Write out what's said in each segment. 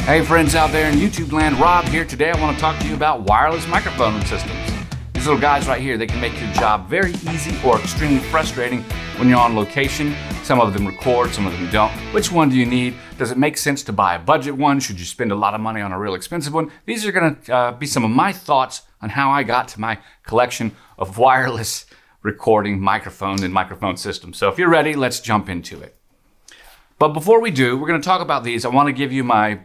Hey friends out there in YouTube land, Rob here. Today I want to talk to you about wireless microphone systems. These little guys right here, they can make your job very easy or extremely frustrating when you're on location. Some of them record, some of them don't. Which one do you need? Does it make sense to buy a budget one? Should you spend a lot of money on a real expensive one? These are gonna be some of my thoughts on how I got to my collection of wireless recording microphones and microphone systems. So if you're ready, let's jump into it. But before we do, we're gonna talk about these. I wanna give you my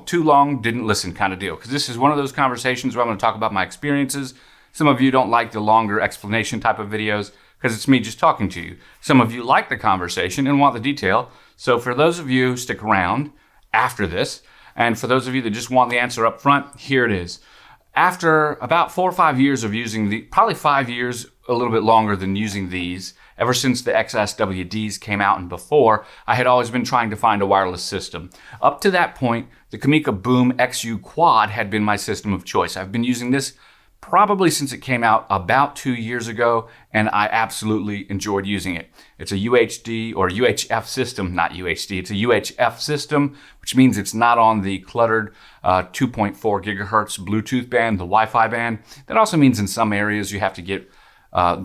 too long, didn't listen kind of deal. Because this is one of those conversations where I'm going to talk about my experiences. Some of you don't like the longer explanation type of videos because it's me just talking to you. Some of you like the conversation and want the detail. So for those of you, stick around after this. And for those of you that just want the answer up front, here it is. After about 4 or 5 years of using probably 5 years, a little bit longer than using these, ever since the XSWDs came out and before, I had always been trying to find a wireless system. Up to that point, the Comica Boom XU Quad had been my system of choice. I've been using this probably since it came out about 2 years ago, and I absolutely enjoyed using it. It's a UHD or UHF system, not UHD, it's a UHF system, which means it's not on the cluttered 2.4 gigahertz Bluetooth band, the Wi-Fi band. That also means in some areas you have to get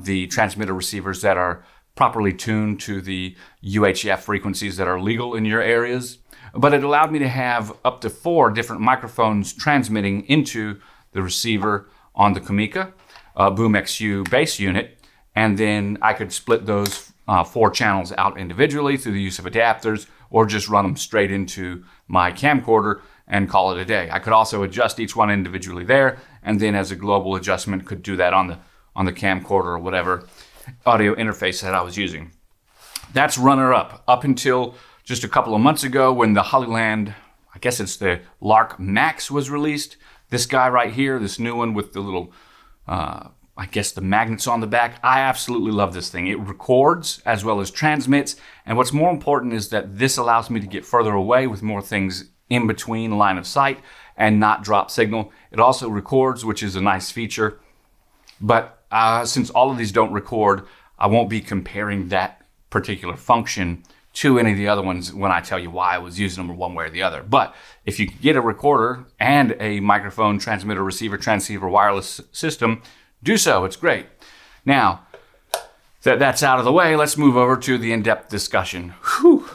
the transmitter receivers that are properly tuned to the UHF frequencies that are legal in your areas. But it allowed me to have up to 4 different microphones transmitting into the receiver on the Comica Boom XU base unit. And then I could split those 4 channels out individually through the use of adapters or just run them straight into my camcorder and call it a day. I could also adjust each one individually there, and then as a global adjustment could do that on the camcorder or whatever audio interface that I was using. That's runner-up until just a couple of months ago when the Hollyland, I guess it's the Lark Max, was released. This guy right here, this new one with the little, I guess the magnets on the back. I absolutely love this thing. It records as well as transmits. And what's more important is that this allows me to get further away with more things in between line of sight and not drop signal. It also records, which is a nice feature. But since all of these don't record, I won't be comparing that particular function to any of the other ones when I tell you why I was using them one way or the other. But if you get a recorder and a microphone, transmitter, receiver, transceiver, wireless system, do so. It's great. Now, that's out of the way, let's move over to the in-depth discussion. Whew.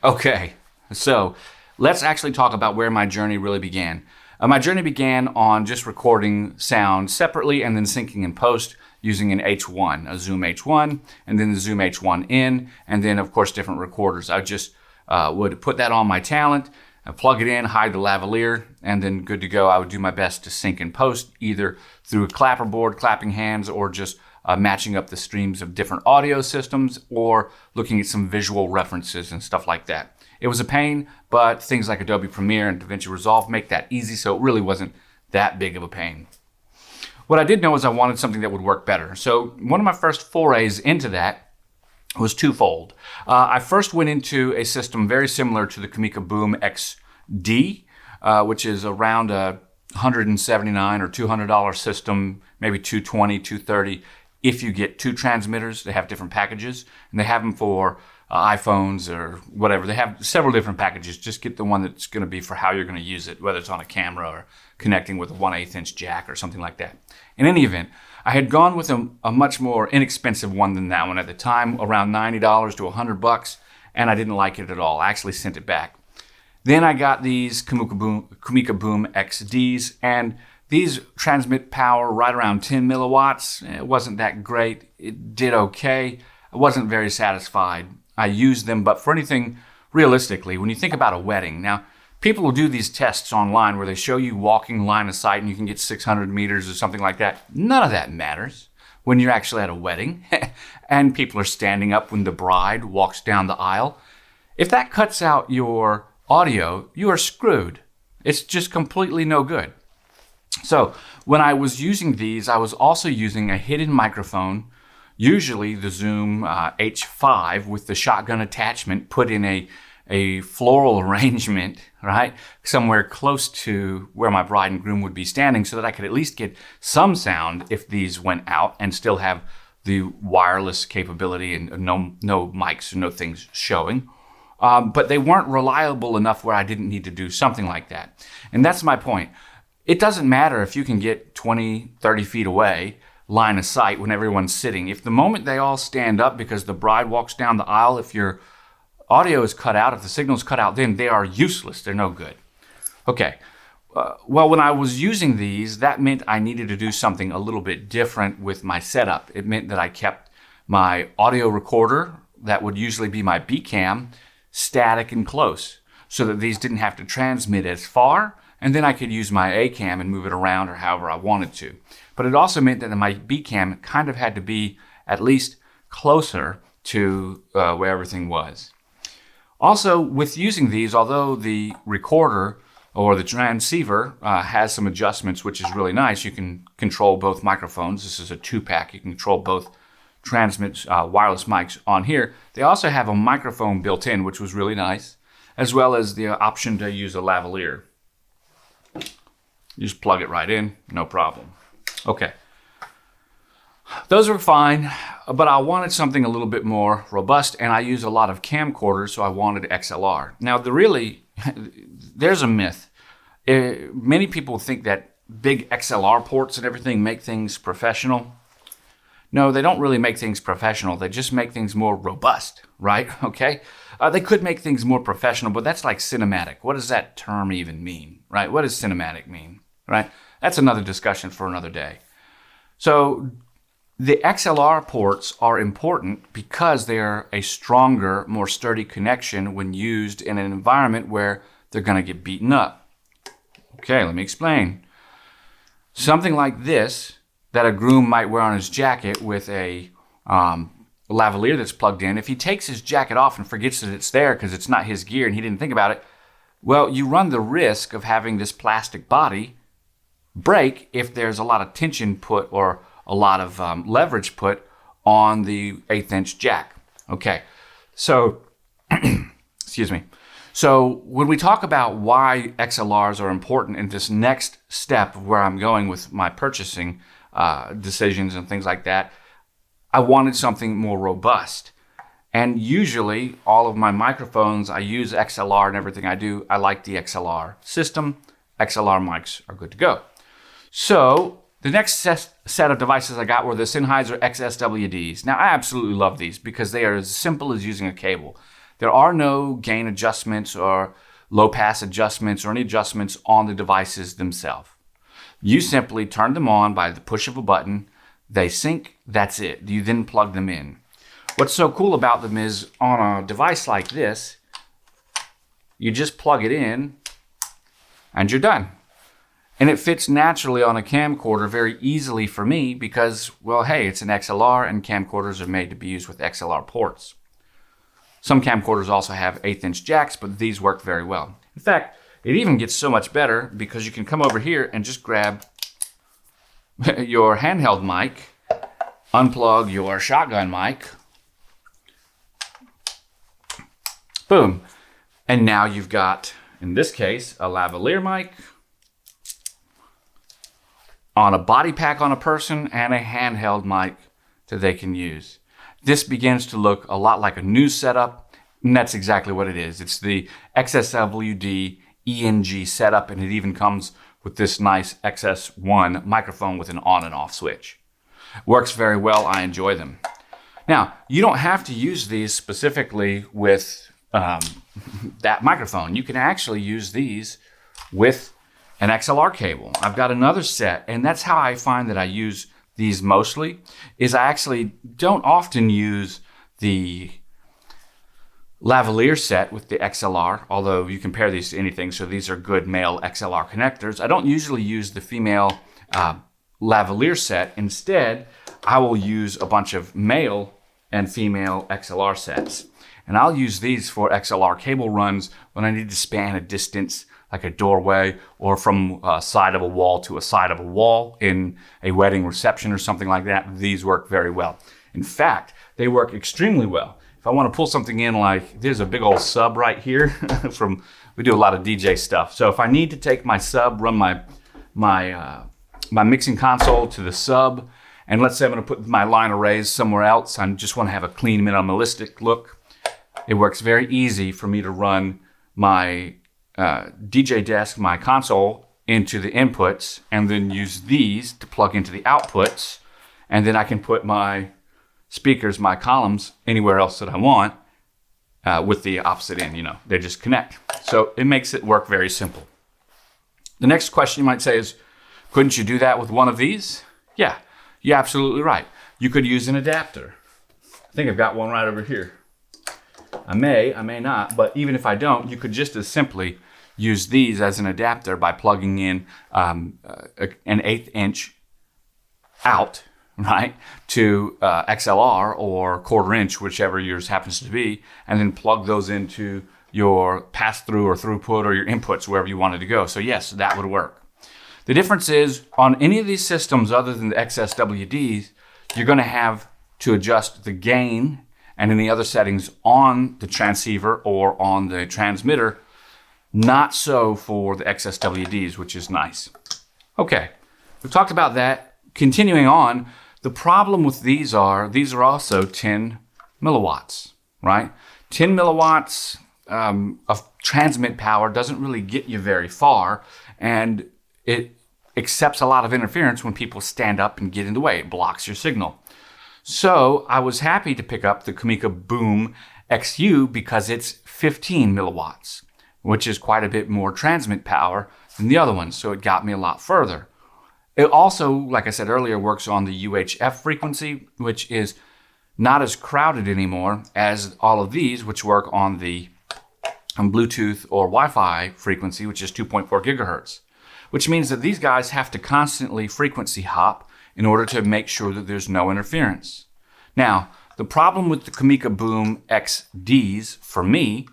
Okay, so let's actually talk about where my journey really began. My journey began on just recording sound separately and then syncing in post using an H1, a Zoom H1, and then the Zoom H1N, and then of course different recorders. I just would put that on my Talent, plug it in, hide the lavalier, and then good to go. I would do my best to sync in post, either through a clapperboard, clapping hands, or just matching up the streams of different audio systems, or looking at some visual references and stuff like that. It was a pain, but things like Adobe Premiere and DaVinci Resolve make that easy, so it really wasn't that big of a pain. What I did know is I wanted something that would work better. So one of my first forays into that was twofold. I first went into a system very similar to the Comica Boom XD, which is around a $179 or $200 system, maybe $220, $230. If you get 2 transmitters, they have different packages, and they have them for iPhones or whatever. They have several different packages. Just get the one that's going to be for how you're going to use it, whether it's on a camera or connecting with a 1/8 inch jack or something like that. In any event, I had gone with a much more inexpensive one than that one at the time, around $90 to $100, and I didn't like it at all. I actually sent it back. Then I got these Comica Boom XDs, and these transmit power right around 10 milliwatts. It wasn't that great. It did okay. I wasn't very satisfied. I used them, but for anything realistically, when you think about a wedding, now people will do these tests online where they show you walking line of sight and you can get 600 meters or something like that. None of that matters when you're actually at a wedding and people are standing up when the bride walks down the aisle. If that cuts out your audio, you are screwed. It's just completely no good. So when I was using these, I was also using a hidden microphone, usually the Zoom H5 with the shotgun attachment put in a floral arrangement, right? Somewhere close to where my bride and groom would be standing so that I could at least get some sound if these went out and still have the wireless capability and no mics or no things showing. but they weren't reliable enough where I didn't need to do something like that. And that's my point. It doesn't matter if you can get 20, 30 feet away, line of sight when everyone's sitting. If the moment they all stand up because the bride walks down the aisle, if your audio is cut out, if the signal is cut out, then they are useless. They're no good. Okay. Well, when I was using these, that meant I needed to do something a little bit different with my setup. It meant that I kept my audio recorder, that would usually be my B cam, static and close so that these didn't have to transmit as far, and then I could use my A cam and move it around or however I wanted to. But it also meant that my B cam kind of had to be at least closer to where everything was. Also, with using these, although the recorder or the transceiver has some adjustments, which is really nice, you can control both microphones. This is a 2-pack. You can control both transmits, wireless mics on here. They also have a microphone built in, which was really nice, as well as the option to use a lavalier. You just plug it right in, no problem. Okay. Those were fine, but I wanted something a little bit more robust, and I use a lot of camcorders, so I wanted XLR. Now, there's a myth. Many people think that big XLR ports and everything make things professional. No, they don't really make things professional. They just make things more robust, right? Okay? They could make things more professional, but that's like cinematic. What does that term even mean, right? What does cinematic mean, right? That's another discussion for another day. So the XLR ports are important because they're a stronger, more sturdy connection when used in an environment where they're going to get beaten up. Okay, let me explain. Something like this that a groom might wear on his jacket with a lavalier that's plugged in, if he takes his jacket off and forgets that it's there because it's not his gear and he didn't think about it, well, you run the risk of having this plastic body break if there's a lot of tension put or a lot of leverage put on the 1/8 inch jack. Okay, so, excuse me. So when we talk about why XLRs are important in this next step of where I'm going with my purchasing decisions and things like that, I wanted something more robust. And usually all of my microphones, I use XLR and everything I do, I like the XLR system. XLR mics are good to go. So the next set of devices I got were the Sennheiser XSWDs. Now I absolutely love these because they are as simple as using a cable. There are no gain adjustments or low pass adjustments or any adjustments on the devices themselves. You simply turn them on by the push of a button. They sync, that's it. You then plug them in. What's so cool about them is on a device like this, you just plug it in and you're done. And it fits naturally on a camcorder very easily for me because, well, hey, it's an XLR and camcorders are made to be used with XLR ports. Some camcorders also have 1/8 inch jacks, but these work very well. In fact, it even gets so much better because you can come over here and just grab your handheld mic, unplug your shotgun mic, boom. And now you've got, in this case, a lavalier mic on a body pack on a person and a handheld mic that they can use. This begins to look a lot like a news setup, and that's exactly what it is. It's the XSWD ENG setup, and it even comes with this nice XS1 microphone with an on and off switch. Works very well. I enjoy them. Now, you don't have to use these specifically with that microphone. You can actually use these with an XLR cable. I've got another set, and that's how I find that I use these mostly, is I actually don't often use the lavalier set with the XLR, although you can pair these to anything, so these are good male XLR connectors. I don't usually use the female lavalier set. Instead, I will use a bunch of male and female XLR sets. And I'll use these for XLR cable runs when I need to span a distance like a doorway or from a side of a wall to a side of a wall in a wedding reception or something like that. These work very well. In fact, they work extremely well. If I want to pull something in, like there's a big old sub right here we do a lot of DJ stuff. So if I need to take my sub, run my mixing console to the sub, and let's say I'm going to put my line arrays somewhere else, I just want to have a clean minimalistic look, it works very easy for me to run my DJ desk, my console, into the inputs, and then use these to plug into the outputs. And then I can put my speakers, my columns, anywhere else that I want with the opposite end. They just connect. So it makes it work very simple. The next question you might say is, couldn't you do that with one of these? Yeah, you're absolutely right. You could use an adapter. I think I've got one right over here. I may not, but even if I don't, you could just as simply use these as an adapter by plugging in an 1/8 inch out, right, to XLR or 1/4 inch, whichever yours happens to be, and then plug those into your pass-through or throughput or your inputs, wherever you wanted to go. So yes, that would work. The difference is, on any of these systems other than the XSWDs, you're going to have to adjust the gain and any other settings on the transceiver or on the transmitter. Not so for the XSWDs, which is nice. Okay, we've talked about that. Continuing on, the problem with these are also 10 milliwatts, right? 10 milliwatts of transmit power doesn't really get you very far, and it accepts a lot of interference when people stand up and get in the way. It blocks your signal. So I was happy to pick up the Comica Boom XU because it's 15 milliwatts, which is quite a bit more transmit power than the other ones. So it got me a lot further. It also, like I said earlier, works on the UHF frequency, which is not as crowded anymore as all of these, which work on the Bluetooth or Wi-Fi frequency, which is 2.4 gigahertz, which means that these guys have to constantly frequency hop in order to make sure that there's no interference. Now, the problem with the Comica Boom XDs, for me,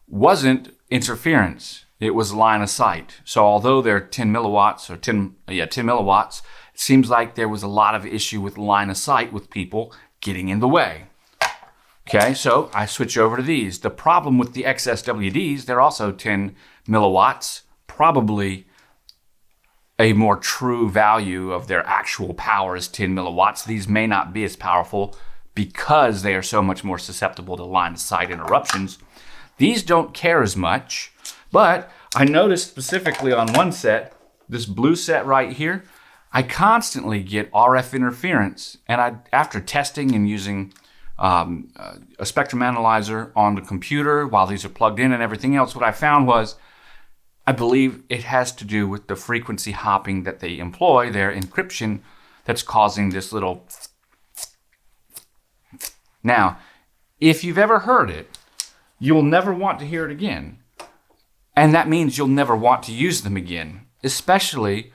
wasn't interference. It was line of sight. So although they're 10 milliwatts, 10 milliwatts, it seems like there was a lot of issue with line of sight with people getting in the way. Okay, so I switch over to these. The problem with the XSWDs, they're also 10 milliwatts, probably a more true value of their actual power is 10 milliwatts. These may not be as powerful because they are so much more susceptible to line of sight interruptions. These don't care as much, but I noticed specifically on one set, this blue set right here, I constantly get RF interference. And after testing and using a spectrum analyzer on the computer while these are plugged in and everything else, what I found was, I believe it has to do with the frequency hopping that they employ, their encryption, that's causing this little. Now, if you've ever heard it, you'll never want to hear it again. And that means you'll never want to use them again, especially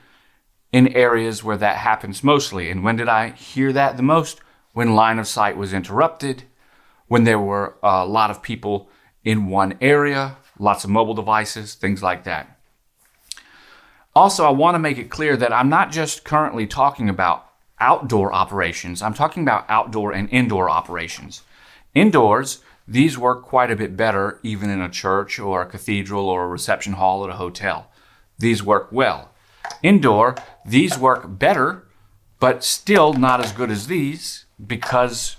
in areas where that happens mostly. And when did I hear that the most? When line of sight was interrupted, when there were a lot of people in one area, lots of mobile devices, things like that. Also, I want to make it clear that I'm not just currently talking about outdoor operations. I'm talking about outdoor and indoor operations. Indoors, these work quite a bit better even in a church or a cathedral or a reception hall at a hotel. These work well. Indoor, these work better, but still not as good as these because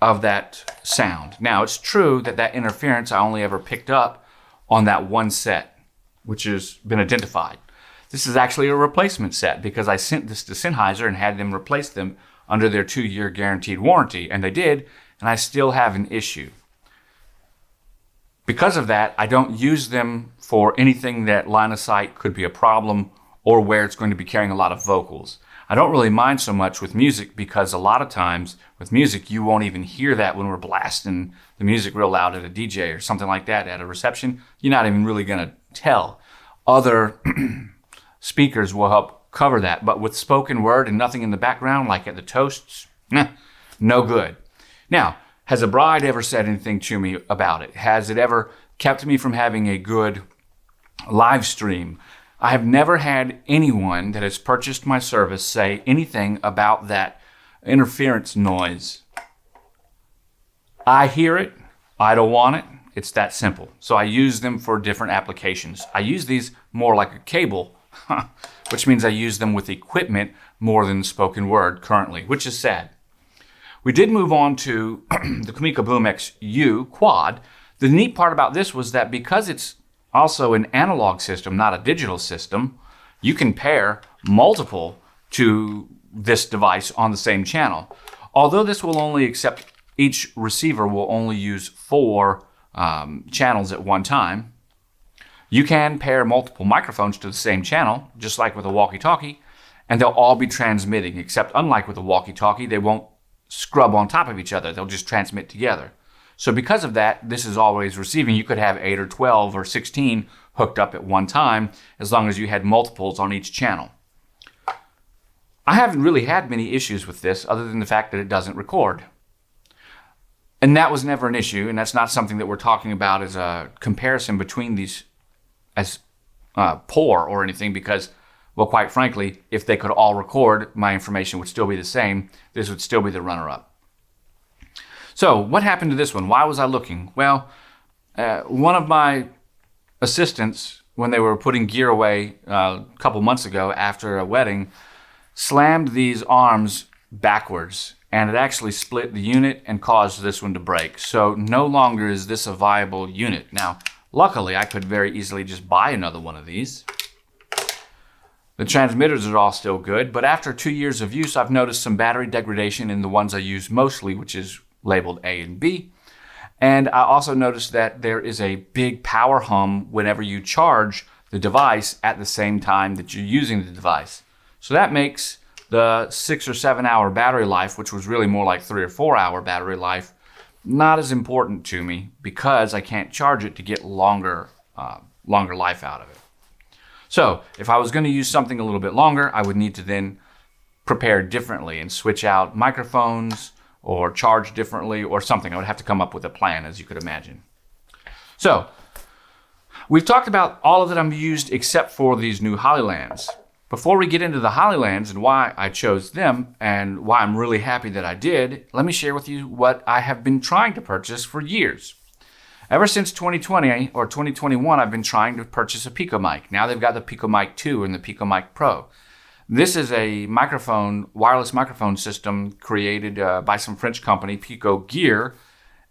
of that sound. Now, it's true that that interference I only ever picked up on that one set, which has been identified. This is actually a replacement set because I sent this to Sennheiser and had them replace them under their 2-year guaranteed warranty, and they did, and I still have an issue. Because of that, I don't use them for anything that line of sight could be a problem or where it's going to be carrying a lot of vocals. I don't really mind so much with music because a lot of times with music, you won't even hear that when we're blasting the music real loud at a DJ or something like that at a reception. You're not even really going to tell. Other speakers will help cover that. But with spoken word and nothing in the background, like at the toasts, no good. Now, has a bride ever said anything to me about it? Has it ever kept me from having a good live stream? I have never had anyone that has purchased my service say anything about that interference noise. I hear it. I don't want it. It's that simple. So I use them for different applications. I use these more like a cable, which means I use them with equipment more than spoken word currently, which is sad. We did move on to the Comica Boom XU quad, The neat part about this was that because it's also an analog system, not a digital system, you can pair multiple to this device on the same channel. Although this will only accept, each receiver will only use 4 channels at one time, you can pair multiple microphones to the same channel, just like with a walkie-talkie, and they'll all be transmitting, except unlike with a walkie-talkie, they won't scrub on top of each other. They'll just transmit together. So because of that, this is always receiving. You could have 8 or 12 or 16 hooked up at one time, as long as you had multiples on each channel. I haven't really had many issues with this, other than the fact that it doesn't record. And that was never an issue, and that's not something that we're talking about as a comparison between these as poor or anything, because, well, quite frankly, if they could all record, my information would still be the same. This would still be the runner-up. So what happened to this one? Why was I looking? Well, one of my assistants, when they were putting gear away a couple months ago after a wedding, slammed these arms backwards, and it actually split the unit and caused this one to break. So no longer is this a viable unit. Now, luckily, I could very easily just buy another one of these. The transmitters are all still good, but after 2 years of use, I've noticed some battery degradation in the ones I use mostly, which is labeled A and B. And I also noticed that there is a big power hum whenever you charge the device at the same time that you're using the device. So that makes the 6 or 7 hour battery life, which was really more like 3 or 4 hour battery life, not as important to me, because I can't charge it to get longer life out of it. So if I was going to use something a little bit longer, I would need to then prepare differently and switch out microphones or charge differently or something. I would have to come up with a plan, as you could imagine. So we've talked about all of that I've used except for these new Holylands. Before we get into the Holylands and why I chose them and why I'm really happy that I did, let me share with you what I have been trying to purchase for years. Ever since 2020 or 2021, I've been trying to purchase a Pico mic. Now they've got the Pico Mic 2 and the Pico Mic Pro. This is a microphone, wireless microphone system created by some French company, Pico Gear,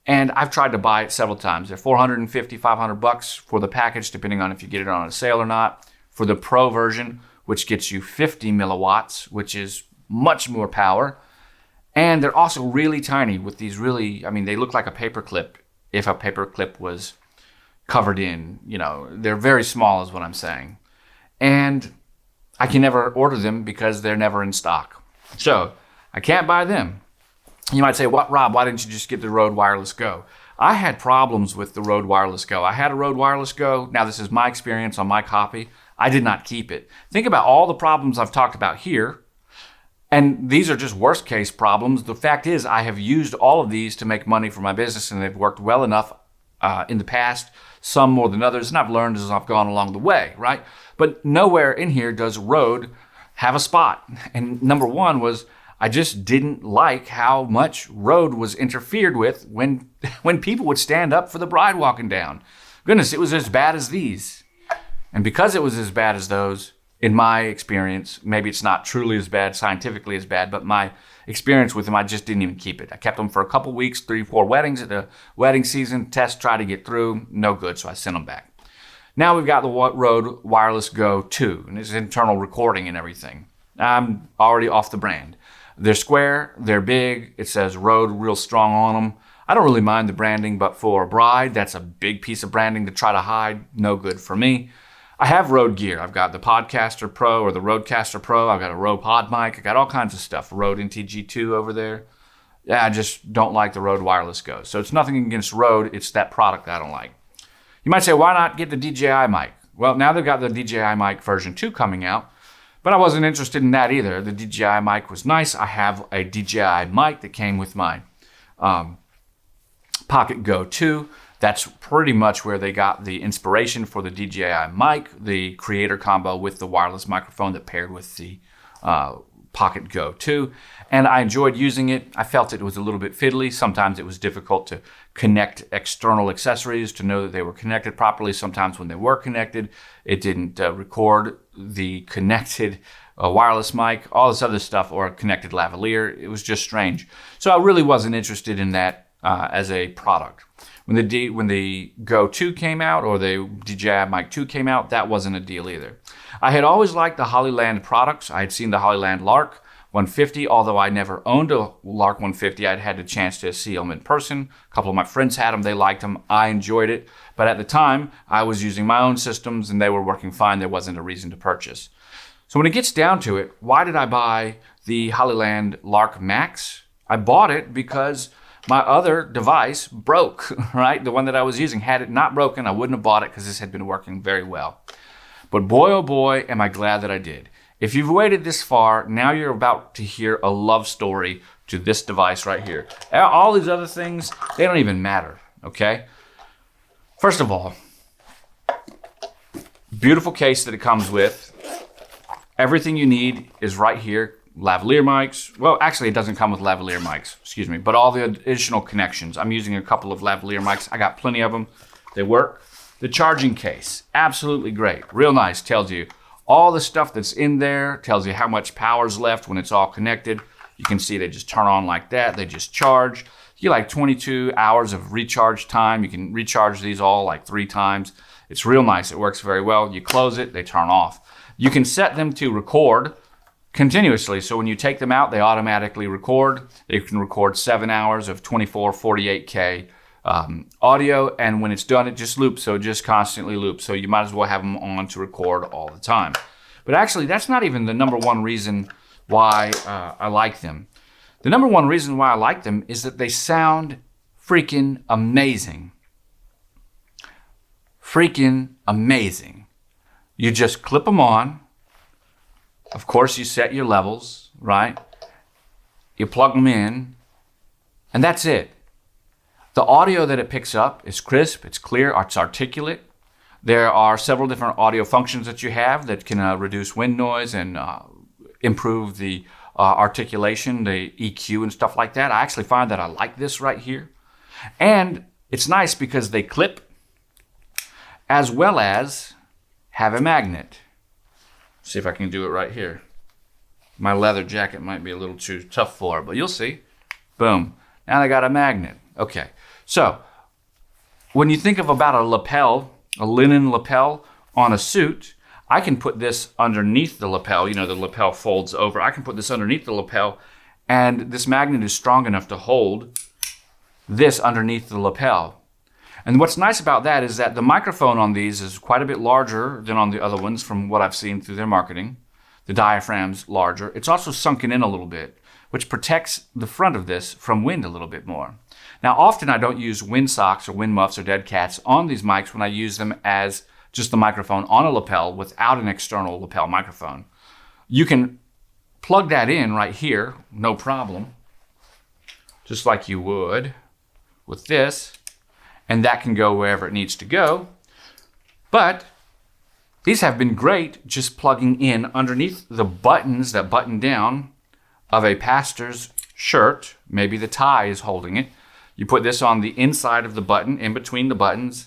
and I've tried to buy it several times. They're $450, $500 for the package, depending on if you get it on a sale or not. For the Pro version, which gets you 50 milliwatts, which is much more power. And they're also really tiny with these really, I mean, they look like a paperclip if a paperclip was covered in, they're very small is what I'm saying. And I can never order them because they're never in stock. So I can't buy them. You might say, what, Rob, why didn't you just get the Rode Wireless Go? I had problems with the Rode Wireless Go. I had a Rode Wireless Go. Now this is my experience on my copy. I did not keep it. Think about all the problems I've talked about here. And these are just worst case problems. The fact is I have used all of these to make money for my business, and they've worked well enough in the past, some more than others, and I've learned as I've gone along the way, right? But nowhere in here does Rode have a spot. And number one was I just didn't like how much Rode was interfered with when people would stand up for the bride walking down. Goodness, it was as bad as these. And because it was as bad as those, in my experience, maybe it's not truly as bad, scientifically as bad, but my experience with them, I just didn't even keep it. I kept them for a couple weeks, 3 or 4 weddings at the wedding season, try to get through, no good, so I sent them back. Now we've got the Rode Wireless Go 2, and it's internal recording and everything. I'm already off the brand. They're square, they're big, it says Rode real strong on them. I don't really mind the branding, but for a bride, that's a big piece of branding to try to hide, no good for me. I have Rode gear. I've got the Podcaster Pro or the Rodecaster Pro. I've got a Rode Pod mic. I got all kinds of stuff. Rode NTG2 over there. Yeah, I just don't like the Rode Wireless Go. So it's nothing against Rode. It's that product I don't like. You might say, why not get the DJI mic? Well, now they've got the DJI mic version 2 coming out, but I wasn't interested in that either. The DJI mic was nice. I have a DJI mic that came with my Pocket Go 2. That's pretty much where they got the inspiration for the DJI mic, the creator combo with the wireless microphone that paired with the Pocket Go 2. And I enjoyed using it. I felt it was a little bit fiddly. Sometimes it was difficult to connect external accessories to know that they were connected properly. Sometimes when they were connected, it didn't record the connected wireless mic, all this other stuff, or a connected lavalier. It was just strange. So I really wasn't interested in that as a product. When the Go 2 came out, or the DJI Mic 2 came out, that wasn't a deal either. I had always liked the Hollyland products. I had seen the Hollyland Lark 150, although I never owned a Lark 150. I'd had a chance to see them in person. A couple of my friends had them. They liked them. I enjoyed it. But at the time, I was using my own systems and they were working fine. There wasn't a reason to purchase. So when it gets down to it, why did I buy the Hollyland Lark Max? I bought it because my other device broke, right? The one that I was using, had it not broken, I wouldn't have bought it because this had been working very well. But boy, oh boy, am I glad that I did. If you've waited this far, now you're about to hear a love story to this device right here. All these other things, they don't even matter, okay? First of all, beautiful case that it comes with. Everything you need is right here. Lavalier mics. Well, actually, it doesn't come with lavalier mics, excuse me, but all the additional connections. I'm using a couple of lavalier mics. I got plenty of them. They work. The charging case, absolutely great. Real nice. Tells you all the stuff that's in there. Tells you how much power's left when it's all connected. You can see they just turn on like that. They just charge. You get like 22 hours of recharge time. You can recharge these all like 3 times. It's real nice. It works very well. You close it, they turn off. You can set them to record continuously. So when you take them out, they automatically record. They can record 7 hours of 24, 48K audio. And when it's done, it just loops. So it just constantly loops. So you might as well have them on to record all the time. But actually, that's not even the number one reason why I like them. The number one reason why I like them is that they sound freaking amazing. Freaking amazing. You just clip them on. Of course, you set your levels, right? You plug them in, and that's it. The audio that it picks up is crisp, it's clear, it's articulate. There are several different audio functions that you have that can reduce wind noise and improve the articulation, the EQ and stuff like that. I actually find that I like this right here. And it's nice because they clip as well as have a magnet. See if I can do it right here. My leather jacket might be a little too tough for it, but you'll see. Boom. Now I got a magnet. Okay. So when you think of about a lapel, a linen lapel on a suit, I can put this underneath the lapel. You know, the lapel folds over. I can put this underneath the lapel, and this magnet is strong enough to hold this underneath the lapel. And what's nice about that is that the microphone on these is quite a bit larger than on the other ones from what I've seen through their marketing. The diaphragm's larger. It's also sunken in a little bit, which protects the front of this from wind a little bit more. Now, often I don't use wind socks or wind muffs or dead cats on these mics when I use them as just the microphone on a lapel without an external lapel microphone. You can plug that in right here, no problem, just like you would with this. And that can go wherever it needs to go. But these have been great just plugging in underneath the buttons that button down of a pastor's shirt. Maybe the tie is holding it. You put this on the inside of the button, in between the buttons.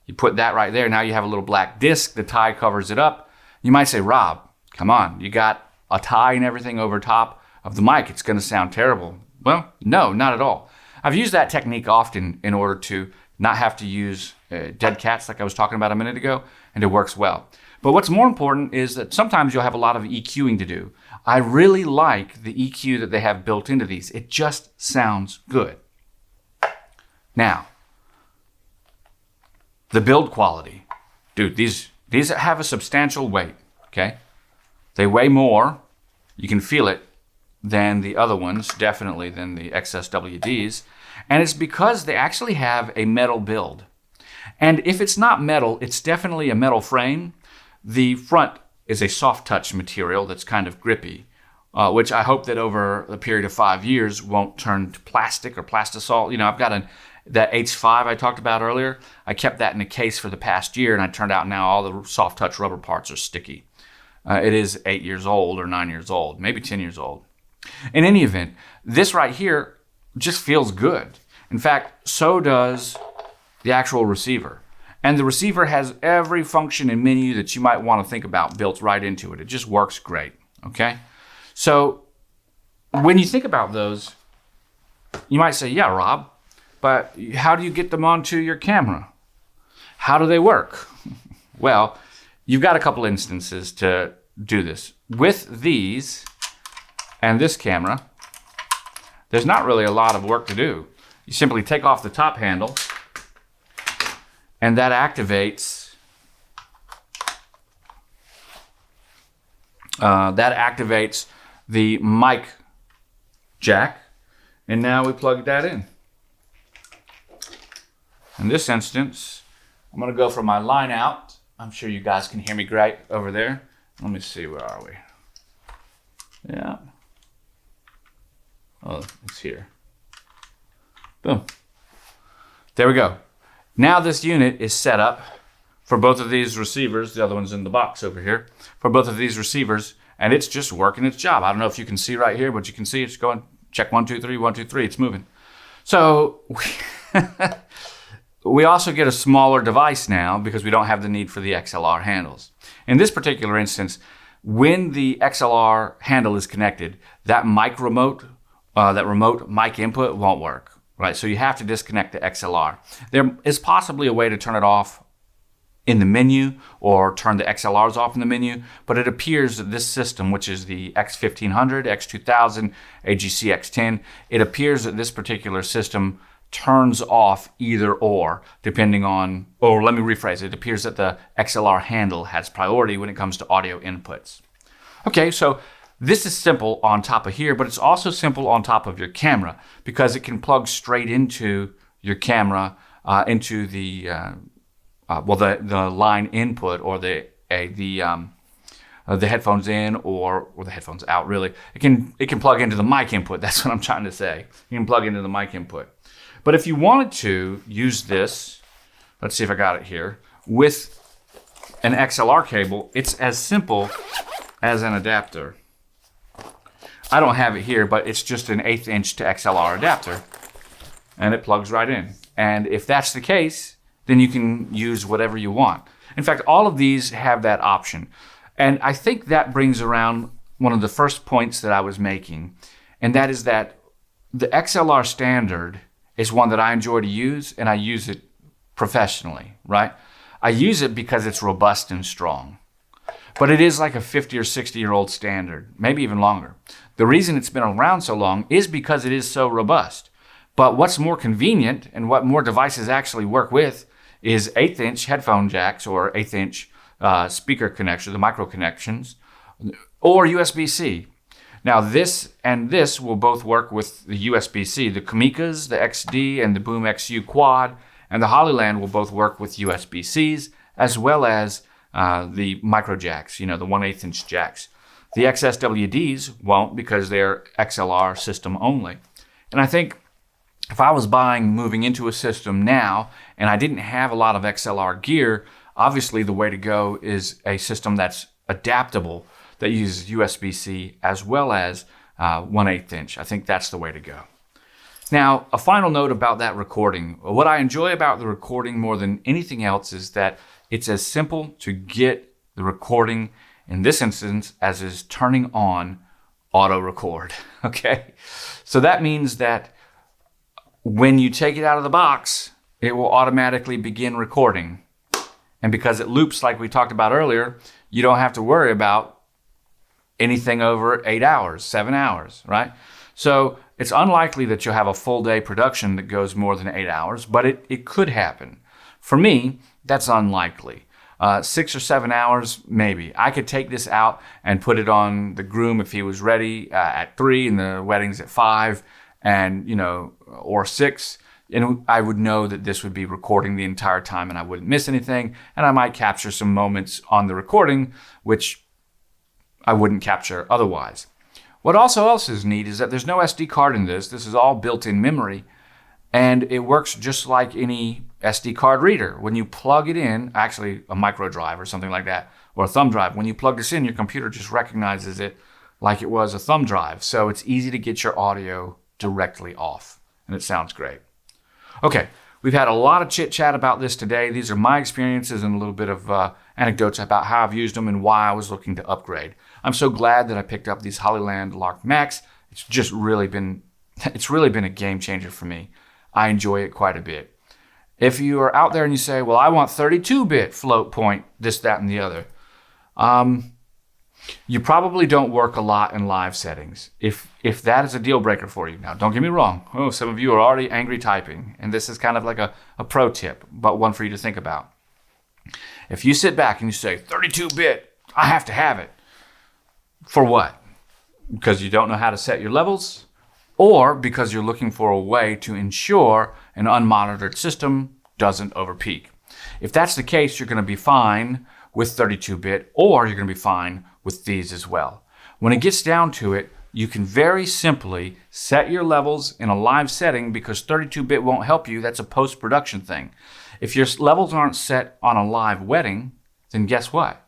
You put that right there. Now you have a little black disc. The tie covers it up. You might say, Rob, come on. You got a tie and everything over top of the mic. It's going to sound terrible. Well, no, not at all. I've used that technique often in order to not have to use dead cats like I was talking about a minute ago, and it works well. But what's more important is that sometimes you'll have a lot of EQing to do. I really like the EQ that they have built into these. It just sounds good. Now, the build quality. Dude, these have a substantial weight, okay? They weigh more, you can feel it, than the other ones, definitely than the XSWDs. And it's because they actually have a metal build. And if it's not metal, it's definitely a metal frame. The front is a soft touch material that's kind of grippy, which I hope that over a period of 5 years won't turn to plastic or plastisol. You know, I've got that H5 I talked about earlier. I kept that in a case for the past year, and it turned out now all the soft touch rubber parts are sticky. It is 8 years old or 9 years old, maybe 10 years old. In any event, this right here just feels good. In fact, so does the actual receiver. And the receiver has every function and menu that you might want to think about built right into it. It just works great, okay? So when you think about those, you might say, yeah, Rob, but how do you get them onto your camera? How do they work? Well, you've got a couple instances to do this. With these and this camera, there's not really a lot of work to do. You simply take off the top handle, and that activates the mic jack, and now we plug that in. In this instance, I'm going to go for my line out. I'm sure you guys can hear me great over there. Let me see, where are we? Yeah. Oh, it's here. Boom. There we go. Now this unit is set up for both of these receivers. The other one's in the box over here. For both of these receivers, and it's just working its job. I don't know if you can see right here, but you can see it's going, check 1, 2, 3, 1, 2, 3, it's moving. So we also get a smaller device now because we don't have the need for the XLR handles. In this particular instance, when the XLR handle is connected, that remote mic input won't work, right? So you have to disconnect the XLR. There is possibly a way to turn it off in the menu or turn the XLRs off in the menu, but it appears that this system, which is the X1500, X2000, AGC X10, it appears that this particular system turns off either or, depending on, or let me rephrase it, it appears that the XLR handle has priority when it comes to audio inputs. Okay, so this is simple on top of here, but it's also simple on top of your camera because it can plug straight into your camera, into the line input or the headphones in or the headphones out. Really, it can plug into the mic input. That's what I'm trying to say. You can plug into the mic input. But if you wanted to use this, let's see if I got it here, with an XLR cable, it's as simple as an adapter. I don't have it here, but it's just an 1/8 inch to XLR adapter, and it plugs right in. And if that's the case, then you can use whatever you want. In fact, all of these have that option. And I think that brings around one of the first points that I was making, and that is that the XLR standard is one that I enjoy to use, and I use it professionally, right? I use it because it's robust and strong. But it is like a 50 or 60-year-old standard, maybe even longer. The reason it's been around so long is because it is so robust. But what's more convenient and what more devices actually work with is 1/8 inch headphone jacks or 1/8 inch speaker connections, the micro connections, or USB-C. Now this and this will both work with the USB-C. The Comicas, the XD and the Boom XU quad, and the Holyland will both work with USB-Cs as well as the micro jacks, the 1/8 inch jacks. The XSWDs won't because they're XLR system only. And I think if I was moving into a system now and I didn't have a lot of XLR gear, obviously the way to go is a system that's adaptable, that uses USB-C as well as 1/8 inch. I think that's the way to go. Now, a final note about that recording. What I enjoy about the recording more than anything else is that it's as simple to get the recording in this instance as is turning on auto record, okay? So that means that when you take it out of the box, it will automatically begin recording. And because it loops like we talked about earlier, you don't have to worry about anything over 8 hours, 7 hours, right? So it's unlikely that you'll have a full day production that goes more than 8 hours, but it could happen. For me, that's unlikely. 6 or 7 hours, maybe. I could take this out and put it on the groom if he was ready at 3 and the wedding's at 5 and, or 6. And I would know that this would be recording the entire time and I wouldn't miss anything. And I might capture some moments on the recording, which I wouldn't capture otherwise. What also else is neat is that there's no SD card in this. This is all built-in memory. And it works just like any SD card reader. When you plug it in, actually a micro drive or something like that, or a thumb drive, when you plug this in, your computer just recognizes it like it was a thumb drive. So it's easy to get your audio directly off. And it sounds great. Okay, we've had a lot of chit-chat about this today. These are my experiences and a little bit of anecdotes about how I've used them and why I was looking to upgrade. I'm so glad that I picked up these Hollyland Lark Max. It's really been a game changer for me. I enjoy it quite a bit. If you are out there and you say, well, I want 32-bit float point, this, that, and the other, you probably don't work a lot in live settings. If that is a deal breaker for you. Now, don't get me wrong. Oh, some of you are already angry typing, and this is kind of like a pro tip, but one for you to think about. If you sit back and you say, 32-bit, I have to have it. For what? Because you don't know how to set your levels, or because you're looking for a way to ensure an unmonitored system doesn't overpeak. If that's the case, you're going to be fine with 32-bit, or you're going to be fine with these as well. When it gets down to it, you can very simply set your levels in a live setting, because 32-bit won't help you. That's a post-production thing. If your levels aren't set on a live wedding, then guess what?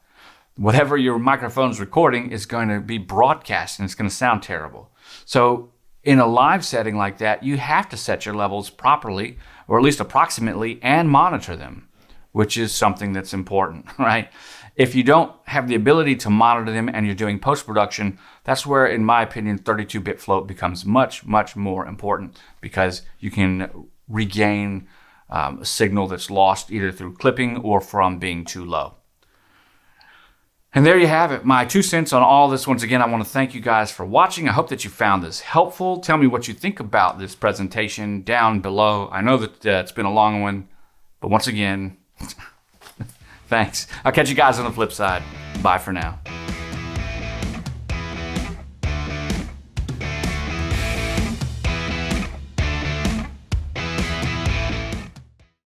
Whatever your microphone's recording is going to be broadcast, and it's going to sound terrible. So in a live setting like that, you have to set your levels properly, or at least approximately, and monitor them, which is something that's important, right? If you don't have the ability to monitor them and you're doing post-production, that's where, in my opinion, 32-bit float becomes much, much more important, because you can regain a signal that's lost either through clipping or from being too low. And there you have it, my 2 cents on all this. Once again, I want to thank you guys for watching. I hope that you found this helpful. Tell me what you think about this presentation down below. I know that it's been a long one, but once again, thanks. I'll catch you guys on the flip side. Bye for now.